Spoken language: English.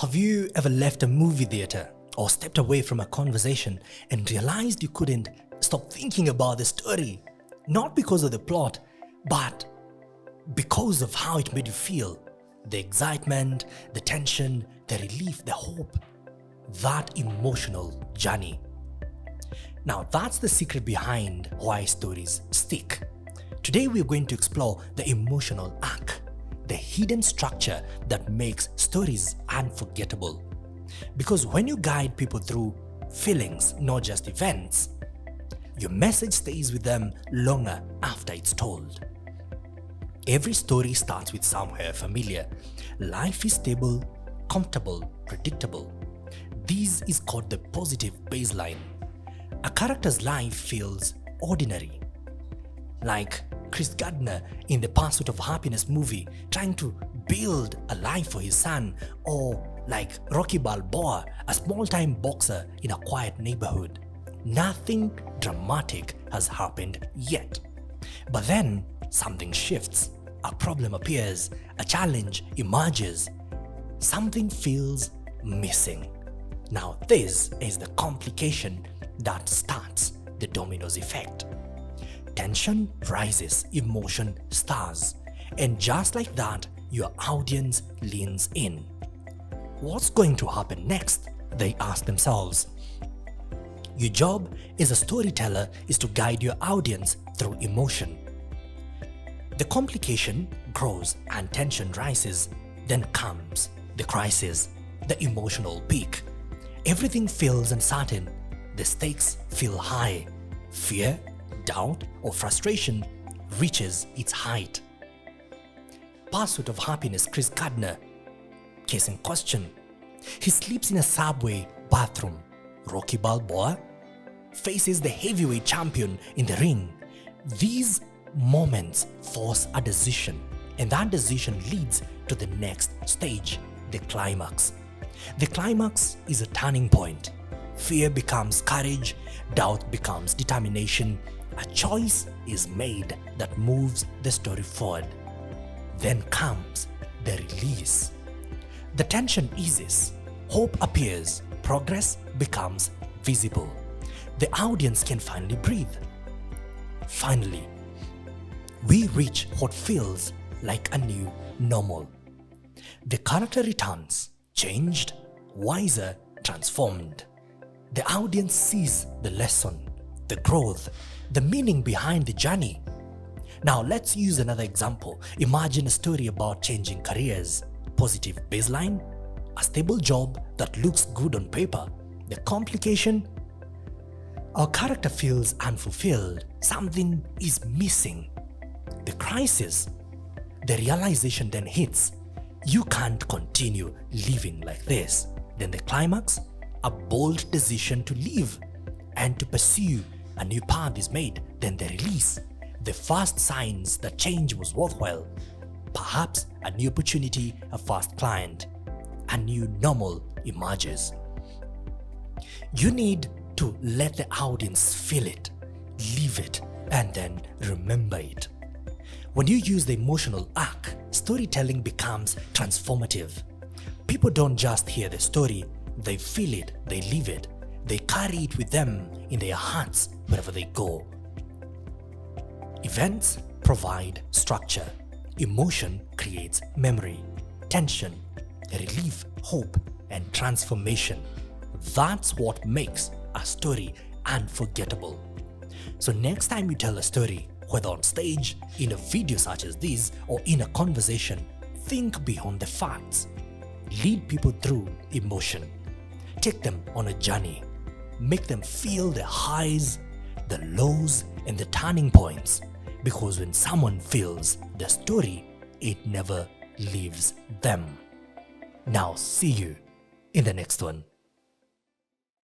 Have you ever left a movie theater or stepped away from a conversation and realized you couldn't stop thinking about the story? Not because of the plot, but because of how it made you feel. The excitement, the tension, the relief, the hope. That emotional journey. Now that's the secret behind why stories stick. Today we're going to explore the emotional arc, the hidden structure that makes stories unforgettable. Because when you guide people through feelings, not just events, your message stays with them longer after it's told. Every story starts with somewhere familiar. Life is stable, comfortable, predictable. This is called the positive baseline. A character's life feels ordinary. Like Chris Gardner in the Pursuit of Happiness movie trying to build a life for his son, or like Rocky Balboa, a small-time boxer in a quiet neighborhood. Nothing dramatic has happened yet. But then something shifts, a problem appears, a challenge emerges, something feels missing. Now this is the complication that starts the dominoes effect. Tension rises, emotion stirs, and just like that, your audience leans in. What's going to happen next? They ask themselves. Your job as a storyteller is to guide your audience through emotion. The complication grows and tension rises, then comes the crisis, the emotional peak. Everything feels uncertain, the stakes feel high, fear, doubt or frustration reaches its height. Pursuit of Happiness, Chris Gardner, case in question. He sleeps in a subway bathroom. Rocky Balboa faces the heavyweight champion in the ring. These moments force a decision, and that decision leads to the next stage, the climax. The climax is a turning point. Fear becomes courage, doubt becomes determination. A choice is made that moves the story forward. Then comes the release. The tension eases, hope appears, progress becomes visible. The audience can finally breathe. Finally, we reach what feels like a new normal. The character returns, changed, wiser, transformed. The audience sees the lesson, the growth, the meaning behind the journey. Now let's use another example. Imagine a story about changing careers. Positive baseline, a stable job that looks good on paper. The complication? Our character feels unfulfilled. Something is missing. The crisis, the realization then hits. You can't continue living like this. Then the climax, a bold decision to leave and to pursue a new path is made. Then the release, the first signs that change was worthwhile. Perhaps a new opportunity, a first client, a new normal emerges. You need to let the audience feel it, live it, and then remember it. When you use the emotional arc, storytelling becomes transformative. People don't just hear the story, they feel it, they live it, they carry it with them in their hearts wherever they go. Events provide structure. Emotion creates memory, tension, relief, hope, and transformation. That's what makes a story unforgettable. So next time you tell a story, whether on stage, in a video such as this, or in a conversation, think beyond the facts. Lead people through emotion. Take them on a journey. Make them feel the highs, the lows, and the turning points. Because when someone feels the story, it never leaves them. Now see you in the next one.